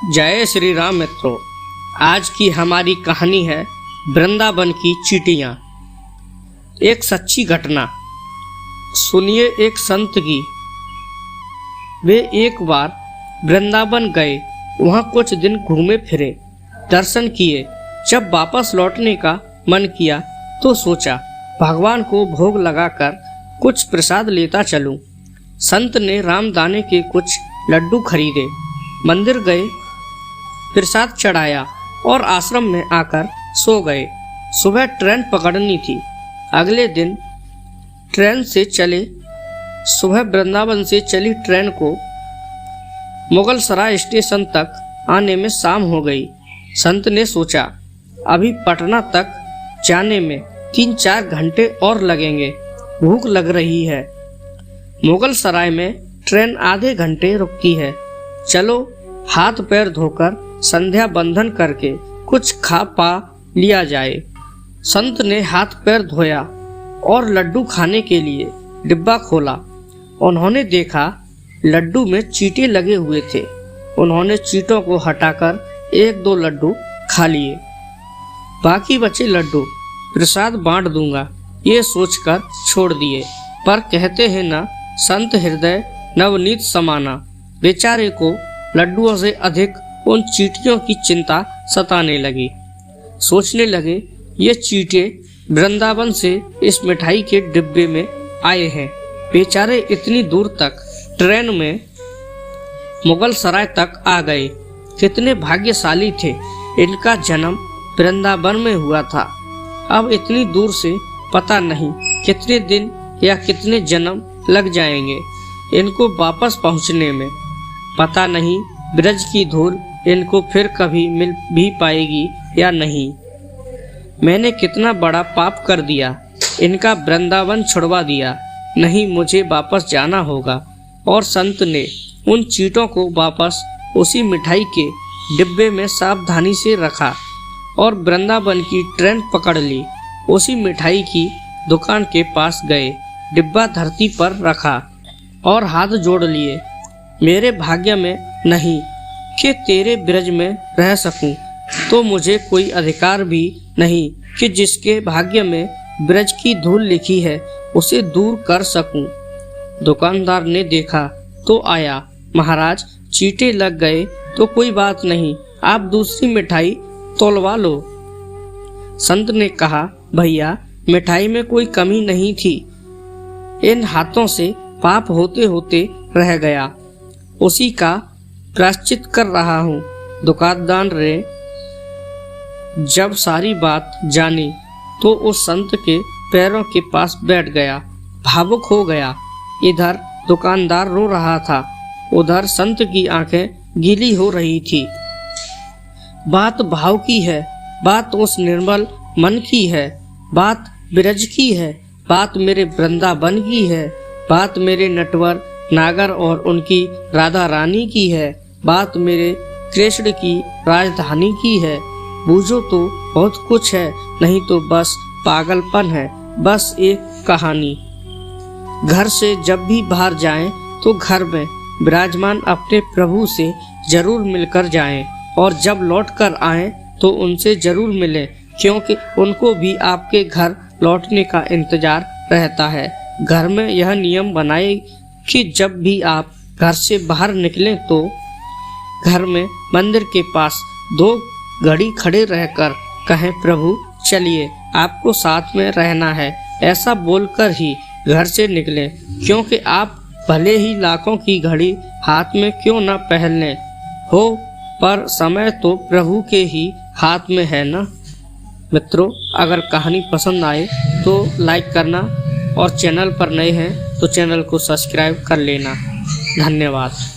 जय श्री राम मित्रों। आज की हमारी कहानी है वृंदावन की चींटियां। एक सच्ची घटना सुनिए एक संत की। वे एक बार वृंदावन गए, वहां कुछ दिन घूमे फिरे, दर्शन किए। जब वापस लौटने का मन किया तो सोचा भगवान को भोग लगाकर कुछ प्रसाद लेता चलूं। संत ने रामदाने के कुछ लड्डू खरीदे, मंदिर गए, प्रसाद चढ़ाया और आश्रम में आकर सो गए। सुबह ट्रेन पकड़नी थी। अगले दिन ट्रेन से चले। सुबह वृंदावन से चली ट्रेन को मुगल सराय स्टेशन तक आने में शाम हो गई। संत ने सोचा अभी पटना तक जाने में 3-4 घंटे और लगेंगे, भूख लग रही है। मुगल सराय में ट्रेन आधे घंटे रुकती है। चलो हाथ पैर धोकर संध्या बंधन करके कुछ खा पा लिया जाए। संत ने हाथ पैर धोया और लड्डू खाने के लिए डिब्बा खोला। उन्होंने देखा लड्डू में चींटे लगे हुए थे। उन्होंने चींटों को हटाकर 1-2 लड्डू खा लिए। बाकी बचे लड्डू प्रसाद बांट दूंगा ये सोचकर छोड़ दिए। पर कहते हैं ना, संत हृदय नवनीत समाना। बेचारे को लड्डुओं से अधिक उन चींटियों की चिंता सताने लगी। सोचने लगे ये चींटे वृंदावन से इस मिठाई के डिब्बे में आए हैं। बेचारे इतनी दूर तक ट्रेन में मुगल सराय तक आ गए। कितने भाग्यशाली थे, इनका जन्म वृंदावन में हुआ था। अब इतनी दूर से पता नहीं कितने दिन या कितने जन्म लग जाएंगे इनको वापस पहुंचने में। पता नहीं ब्रज की धूल इनको फिर कभी मिल भी पाएगी या नहीं। मैंने कितना बड़ा पाप कर दिया, इनका वृंदावन छुड़वा दिया। नहीं, मुझे वापस जाना होगा। और संत ने उन चींटों को वापस उसी मिठाई के डिब्बे में सावधानी से रखा और वृंदावन की ट्रेन पकड़ ली। उसी मिठाई की दुकान के पास गए, डिब्बा धरती पर रखा और हाथ जोड़ लिए। मेरे भाग्य में नहीं कि तेरे ब्रज में रह सकूं, तो मुझे कोई अधिकार भी नहीं कि जिसके भाग्य में ब्रज की धूल लिखी है उसे दूर कर सकूं। दुकानदार ने देखा तो आया, महाराज चींटे लग गए तो कोई बात नहीं, आप दूसरी मिठाई तोलवा लो। संत ने कहा भैया मिठाई में कोई कमी नहीं थी, इन हाथों से पाप होते होते रह गया, उसी का प्रायश्चित कर रहा हूँ। दुकानदार ने जब सारी बात जानी तो उस संत के पैरों के पास बैठ गया, भावुक हो गया। इधर दुकानदार रो रहा था, उधर संत की आंखें गीली हो रही थी। बात भाव की है, बात उस निर्मल मन की है, बात ब्रज की है, बात मेरे वृंदावन की है, बात मेरे नटवर नागर और उनकी राधा रानी की है, बात मेरे कृष्ण की राजधानी की है। बूझो तो बहुत कुछ है, नहीं तो बस पागलपन है, बस एक कहानी। घर से जब भी बाहर जाएं तो घर में विराजमान अपने प्रभु से जरूर मिलकर जाएं और जब लौट कर आएं तो उनसे जरूर मिलें, क्योंकि उनको भी आपके घर लौटने का इंतजार रहता है। घर में यह नियम बनाए कि जब भी आप घर से बाहर निकलें तो घर में मंदिर के पास 2 घड़ी खड़े रहकर कहें प्रभु चलिए आपको साथ में रहना है। ऐसा बोलकर ही घर से निकलें, क्योंकि आप भले ही लाखों की घड़ी हाथ में क्यों न पहन लें हो, पर समय तो प्रभु के ही हाथ में है ना। मित्रों, अगर कहानी पसंद आए तो लाइक करना और चैनल पर नए हैं तो चैनल को सब्सक्राइब कर लेना। धन्यवाद।